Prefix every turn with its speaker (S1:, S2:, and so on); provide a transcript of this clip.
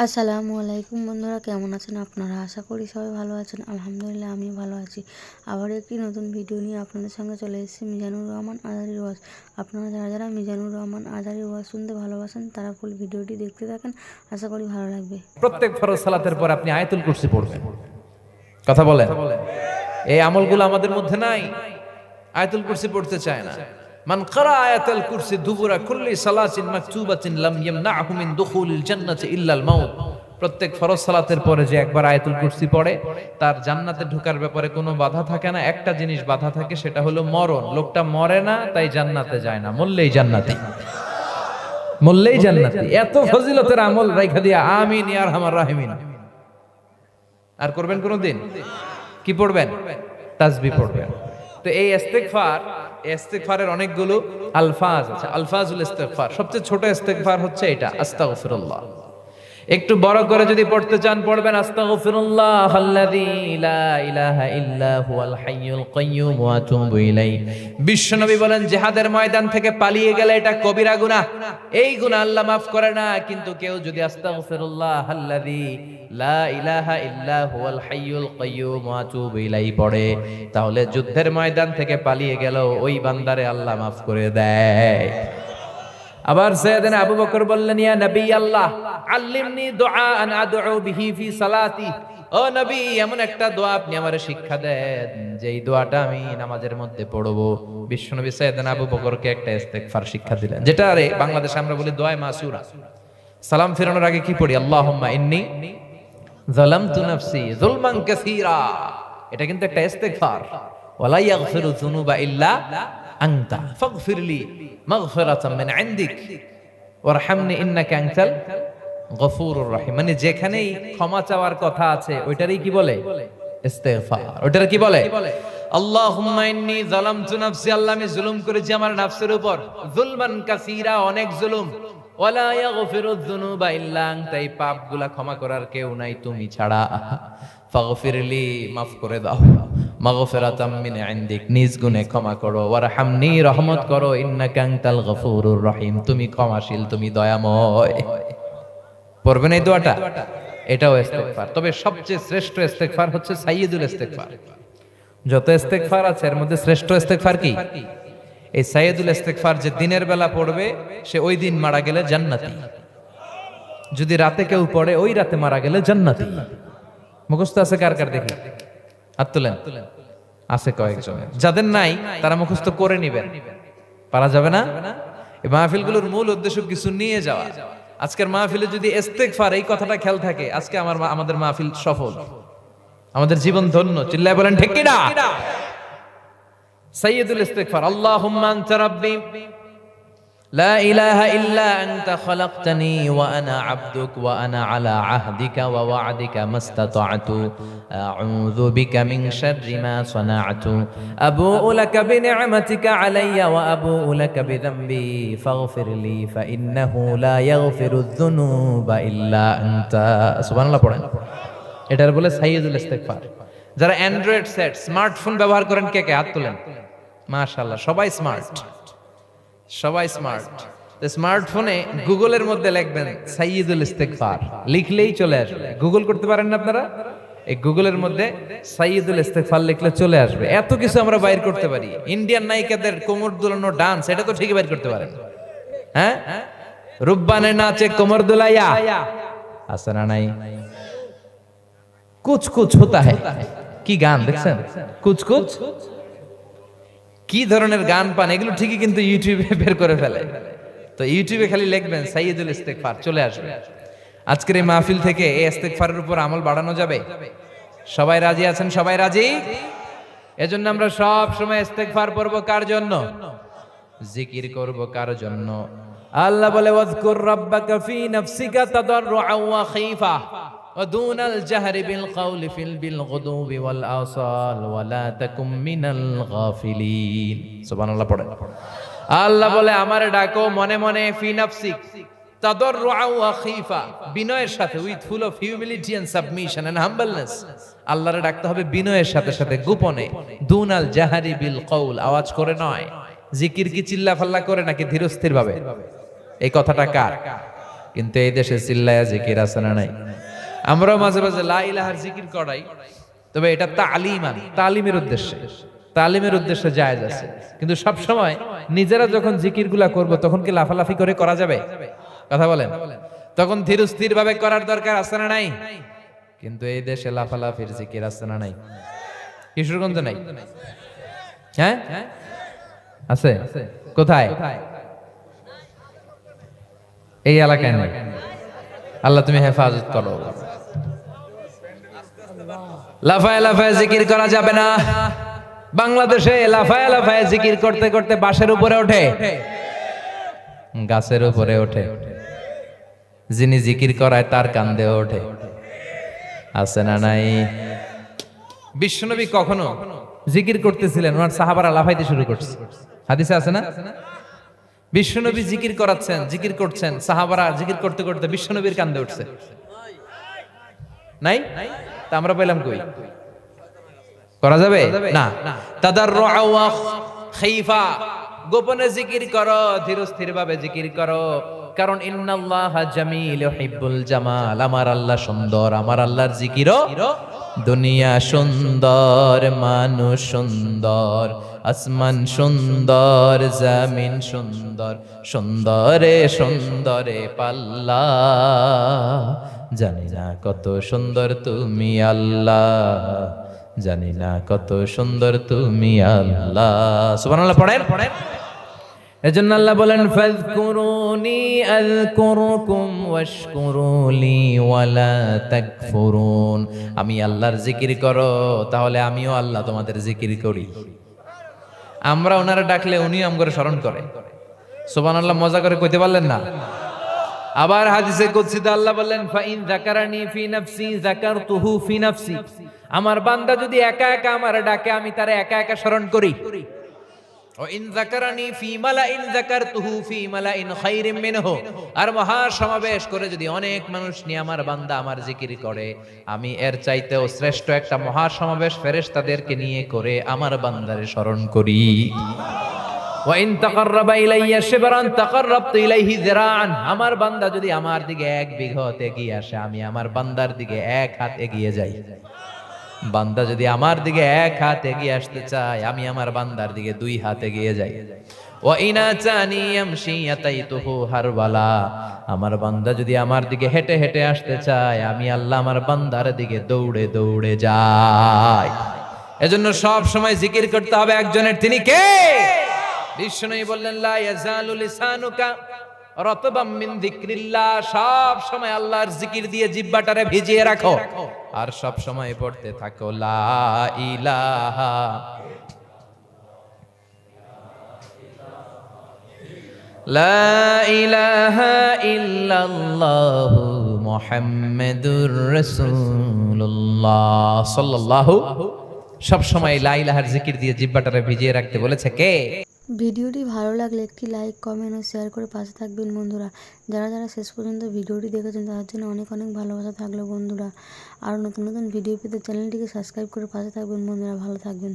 S1: আসসালামু আলাইকুম বন্ধুরা, কেমন আছেন আপনারা? আশা করি সবাই ভালো আছেন। আলহামদুলিল্লাহ আমি ভালো আছি। আবার একটি নতুন ভিডিও নিয়ে আপনাদের সঙ্গে চলে এসেছি মিজানুর রহমান আজহারীর ওয়াজ। আপনারা যারা যারা মিজানুর রহমান আজহারীর ওয়াজ শুনতে ভালোবাসেন তারা ফুল ভিডিওটি দেখতে থাকেন, আশা করি ভালো লাগবে।
S2: প্রত্যেক ফরজ সালাতের পর আপনি আয়াতুল কুরসি পড়বেন। কথা বলেন, এই আমলগুলো আমাদের মধ্যে নাই। আয়াতুল কুরসি পড়তে চায় না। মান ক্বারা আয়াতুল কুরসি দুবুরা কুল্লি সালাতিন মাকতুবাতিন লাম ইয়ামনাহু মিন দুখুলিল জান্নাতি ইল্লাল মাউত। প্রত্যেক ফরজ সালাতের পরে যে একবার আয়াতুল কুরসি পড়ে তার জান্নাতে ঢোকার ব্যাপারে কোনো বাধা থাকে না। একটা জিনিস বাধা থাকে, সেটা হলো মরণ। লোকটা মরে না, তাই জান্নাতে যায় না, মরলেই জান্নাতি, মরলেই জান্নাতি। এত ফজিলতের আমল রাইখা দিয়া আমিন ইয়া আরহামার রাহিমিন আর করবেন কোনদিন? কি পড়বেন? তাসবিহ পড়বেন। তো এই ইস্তেগফারের অনেকগুলো আলফাজ আছে। আলফাজুল ইস্তেগফার, সবচেয়ে ছোট ইস্তেগফার হচ্ছে এটা, আস্তাগফিরুল্লাহ। একটু বড় করে যদি পড়তে চান পড়বেন আস্তাগফিরুল্লাহ আল্লাযী লা ইলাহা ইল্লা হুয়াল হাইয়ুল কাইয়্যুম ওয়া আতুবু ইলাইহি। বিশ্বনবী বলেন, জিহাদের ময়দান থেকে পালিয়ে গেলে এটা কবিরা গুনাহ, এই গুনাহ আল্লাহ মাফ করে না। কিন্তু কেউ যদি আস্তাগফিরুল্লাহ আল্লাযী লা ইলাহা ইল্লা হুয়াল হাইয়ুল কাইয়্যুম ওয়া আতুবু ইলাইহি পড়ে, তাহলে যুদ্ধের ময়দান থেকে পালিয়ে গেল ওই বান্দারে আল্লাহ মাফ করে দেয়। আবার সাইয়েদনা আবু বকর বললেন, ইয়া নবী আল্লাহ আল্লিমনি দুআআন আদউ বিহি ফি সালাতি। ও নবী, এমন একটা দোয়া আপনি আমারে শিক্ষা দেন যেই দোয়াটা আমি নামাজের মধ্যে পড়ব। বিশ্বনবী সাইয়েদনা আবু বকরকে একটা ইস্তেগফার শিক্ষা দিলেন, যেটা আরে বাংলাদেশে আমরা বলি দোয়া মাসুরা। সালাম ফেরানোর আগে কি পড়ি? আল্লাহুম্মা ইন্নী যালামতু নাফসি যুলমান কাসীরা। এটা কিন্তু একটা ইস্তেগফার। ওয়ালা ইয়াগফিরু যুনুবা ইল্লা আনতা ফাগফিরলি মাগফিরাতাম মিন ইনদিক ওয়ারহামনি ইন্নাকা আনতাল গফুরুর রহিম। মানে যেখানেই ক্ষমা চাওয়ার কথা আছে ওইটারই কি বলে? ইস্তেগফার। ওইটার কি বলে? আল্লাহুম্মা ইন্নী যালামতু নাফসি, আল্লাহ আমি জুলুম করেছি আমার নফসের উপর, যুলমান কাসীরা, অনেক জুলুম। ওয়ালা ইয়াগফিরু যুনুবা ইল্লা আনতা, এই পাপগুলা ক্ষমা করার কেউ নাই তুমি ছাড়া। ফাগফিরলি, মাফ করে দাও। মাগফিরাতাম মিন ইনদিক, নিজ গুণে ক্ষমা করো। ওয়ারহামনি, রহমত করো। ইন্নাকা আনতাল গফুরুর রহিম, তুমি ক্ষমাশীল, তুমি দয়াময়। পড়বেন এই দোয়াটা, এটাও ইস্তেগফার। তবে সবচেয়ে শ্রেষ্ঠ ইস্তেগফার হচ্ছে সাইয়্যিদুল ইস্তেগফার। যত ইস্তেগফার আছে এর মধ্যে শ্রেষ্ঠ ইস্তেগফার কি? এই সাইয়্যিদুল ইস্তেগফার যে দিনের বেলা পড়বে সে ওই দিন মারা গেলে জান্নাতি। যদি রাতে কেউ পড়ে ওই রাতে মারা গেলে জান্নাতি। মুখস্থ আছে কার কার দেখি? হাত তুলেন। আছে কয়েকজন, যাদের নাই তারা মুখস্থ করে নিবেন। পারা যাবে না? এই মাহফিলগুলোর মূল উদ্দেশ্য কিছু নিয়ে যাওয়া। আজকের মাহফিলে যদি ইস্তেগফার এই কথাটা খেয়াল থাকে, আজকে আমাদের মাহফিল সফল, আমাদের জীবন ধন্য। চিল্লায় বলেন ঠিক কি না? সাইয়্যিদুল ইস্তেগফার, আল্লাহুম্মা আনতা রাব্বি লা ইলাহা ইল্লা আনতা খালাকতানি ওয়া আনা আবদুক ওয়া আনা আলা আহদিকা ওয়া ওয়া'দিকা মাস্তাতা'তু আউযু বিকা মিন শাররি মা সানা'তু আবুউ লাকা বিনি'মাতিকা আলাইয়া ওয়া আবুউ লাকা বিযামবি ফাগফিরলি ফা ইন্নাহু লা ইয়াগফিরুয যুনুবা ইল্লা আনতা। সুবহানাল্লাহ পড়েন। এটার বলে সাইয়্যিদুল ইস্তেগফার। যারা অ্যান্ড্রয়েড সেট স্মার্টফোন ব্যবহার করেন কে কে? হাত তোলেন। মাশাআল্লাহ, সবাই স্মার্ট, সবাই স্মার্ট। স্মার্টফোনে গুগলের মধ্যে লিখবেন সাইয়্যিদুল ইস্তেগফার, লিখলেই চলে আসবে। গুগল করতে পারেন না আপনারা? এই গুগলের মধ্যে সাইয়্যিদুল ইস্তেগফার লিখলে চলে আসবে। এত কিছু আমরা বাইর করতে পারি। ইন্ডিয়ান নায়িকাদের কোমর দুলানো ডান্স, এটা তো ঠিকই বাইর করতে পারেন। হ্যাঁ, রুব্বানে নাচে কোমর দুলাইয়া, আছে না নাই? কুছ কুছ হোতা হ্যায়, কি গান দেখছেন? কুছ কুছ, কি ধরনের গান পান, এগুলো ঠিকই কিন্তু ইউটিউবে বের করে ফেলে। তো ইউটিউবে খালি লিখবেন সাইয়্যিদুল ইস্তেগফার, চলে আসবে। আজকের এই মাহফিল থেকে এই ইস্তেগফারের উপর আমল বাড়ানো যাবে। সবাই রাজি আছেন? সবাই রাজি? এজন্য আমরা সব সময় ইস্তেগফার পড়ব কার জন্য? জিকির করব কার জন্য? আল্লাহ বলে, ওয়াজকুর রাব্বাকা ফি নাফসিকা তাদাররুআন ওয়া খীফা ওয়া দুনাল জাহরি বিল কওলি বিল গুদুবি ওয়াল আসাল ওয়া লা তাকুম মিনাল গাফিলিন। সুবহানাল্লাহ পড়েন। আল্লাহ বলে, আমারে ডাকো মনে মনে, ফি নাফসিক তাদাররুআন ওয়া খীফা, বিনয়ের সাথে, with full of humility and submission and humbleness. আল্লাহরে ডাকতে হবে বিনয়ের সাথে সাথে, গোপনে। দুনাল জাহরি বিল কওল, আওয়াজ করে নয়। জিকির কি চিল্লা ফাল্লা করে নাকি ধীরস্থির ভাবে? এই কথাটা কার? কিন্তু এই দেশে চিল্লায়া জিকির আছে না নাই? আমরাও মাঝে মাঝে লা ইলাহার জিকির করাই, তবে এটা তালিমের উদ্দেশ্যে, তালিমের উদ্দেশ্যে জায়েজ আছে। কিন্তু সব সময় নিজেরা যখন জিকিরগুলা করব তখন কি লাফালাফি করে করা যাবে? কথা বলেন। তখন ধীর স্থির ভাবে করার দরকার আছে না নাই? কিন্তু এই দেশে লাফালাফির জিকির আছে না নাই? কিশোরগঞ্জে নাই? হ্যাঁ আছে। কোথায়? এই এলাকায় নাই। আল্লাহ তুমি হেফাজত করো। লাফায় লাফায় জিকির করা যাবে না। বাংলাদেশে লাফায় লাফায় জিকির করতে করতে বাঁশের উপরে ওঠে, গাছের উপরে ওঠে, যিনি জিকির করায় তার কান্দে ওঠে। আছে না নাই? বিশ্বনবী কখনো জিকির করতেছিলেন, ওনার সাহাবারা লাফাইতে শুরু করছে। হাদিসে আছে না? বিশ্বনবী জিকির করাচ্ছেন, জিকির করছেন, সাহাবারা জিকির করতে করতে বিশ্বনবীর কান্দে উঠছে। নাই? তা আমরা পেলাম কই? করা যাবে না। তাদাররুআ ওয়া খাইফা, গোপনে জিকির করো, ধীর স্থির ভাবে জিকির করো। কারণ ইন্নাল্লাহা জামিল ইউহিব্বুল জামাল, আমার আল্লাহ সুন্দর, আমার আল্লাহর জিকিরও দুনিয়া সুন্দর, মানুষ সুন্দর, আসমান সুন্দর, জমিন সুন্দর, সুন্দরে সুন্দরে পাল্লা, জানি না কত সুন্দর তুমি আল্লাহ, জানি না কত সুন্দর তুমি আল্লাহ। সুবহানাল্লাহ পড়েন। এজন্য আল্লাহ বলেন ফাযকুরুনি আযকুরুকুম ওয়াশকুরুলি ওয়ালা তাকফুরুন, আমি আল্লাহর জিকির করো, তাহলে আমিও আল্লাহ তোমাদের জিকির করি। আমরা ওনারা ডাকলে উনিও আমগরে স্মরণ করে। সুবহানাল্লাহ মজা করে কইতে পারলেন না? আবার হাদিসে কুদসিতে আল্লাহ বললেন ফাইন যাকারানি ফি নাফসি যাকারতুহু ফি নাফসি, আমার বান্দা যদি একা একা আমার ডাকে আমি তারে একা একা স্মরণ করি। ও ইন যাকারানি ফি মালাইন যাকারতুহু ফি মালাইন খায়রিম মিনহু, আর মহা সমাবেশ করে যদি অনেক মানুষ নিয়ে আমার বান্দা আমার জিকির করে, আমি এর চাইতেও শ্রেষ্ঠ একটা মহা সমাবেশ ফেরেশতাদেরকে নিয়ে করে আমার বান্দারে স্মরণ করি। ওয়া ইন তাকাররাবা ইলাইয়া শিবরান তাকাররাবতু ইলাইহি যিরাআন, আমার বান্দা যদি আমার দিকে এক বিঘত এগিয়ে আসে আমি আমার বান্দার দিকে এক হাত এগিয়ে যাই। বান্দা যদি আমার দিকে এক হাত এগিয়ে আসতে চায় আমি আমার বান্দার দিকে দুই হাত এগিয়ে যাই। ওয়া ইনা চানি ইয়ামশি ইয়াতাইতুহু হারওয়ালা, আমার বান্দা যদি আমার দিকে হেঁটে হেঁটে আসতে চায় আমি আল্লাহ আমার বান্দার দিকে দৌড়ে দৌড়ে যাই। এজন্য সব সময় জিকির করতে হবে একজনের, তিনি কে? বিষ্ণু বললেন লা ইয়াজালু লিসানুকা রাতবাম মিন যিকরিল্লাহ, সব সময় আল্লাহর জিকির দিয়ে জিহ্বাটারে ভিজিয়ে রাখো আর সব সময় পড়তে থাকো লা ইলাহা লা ইলাহা ইল্লাল্লাহু মুহাম্মাদুর রাসূলুল্লাহ সাল্লাল্লাহু। সব সময় লা ইলাহার জিকির দিয়ে জিহ্বাটারে ভিজিয়ে রাখতে বলেছে কে?
S1: ভিডিওটি ভালো লাগলে একটি লাইক, কমেন্ট ও শেয়ার করে পাশে থাকবেন বন্ধুরা। যারা যারা শেষ পর্যন্ত ভিডিওটি দেখেছেন তাদের জন্য অনেক অনেক ভালোবাসা থাকলো বন্ধুরা। আর নতুন নতুন ভিডিও পেতে চ্যানেলটিকে সাবস্ক্রাইব করে পাশে থাকবেন বন্ধুরা। ভালো থাকবেন।